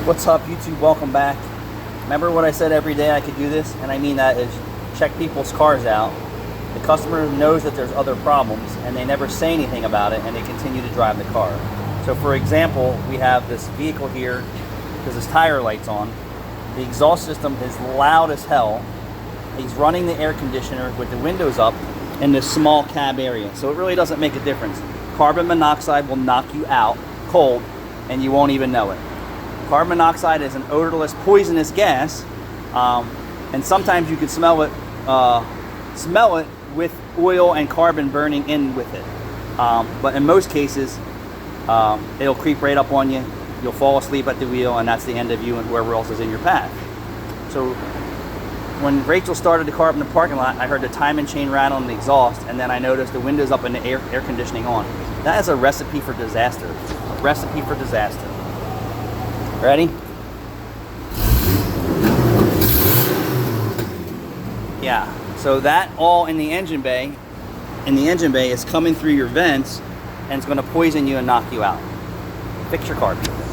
What's up, YouTube? Welcome back. Remember what I said every day I could do this? And I mean that is check people's cars out. The customer knows that there's other problems and they never say anything about it and they continue to drive the car. So for example, we have this vehicle here because his tire light's on. The exhaust system is loud as hell. He's running the air conditioner with the windows up in this small cab area. So it really doesn't make a difference. Carbon monoxide will knock you out cold and you won't even know it. Carbon monoxide is an odorless, poisonous gas, and sometimes you can smell it with oil and carbon burning in with it. But in most cases, it'll creep right up on you. You'll fall asleep at the wheel, and that's the end of you and whoever else is in your path. So when Rachel started the car up in the parking lot, I heard the timing chain rattle in the exhaust, and then I noticed the windows up and the air conditioning on. That is a recipe for disaster. A recipe for disaster. Ready? Yeah, so that all in the engine bay is coming through your vents and it's going to poison you and knock you out. Fix your car, people.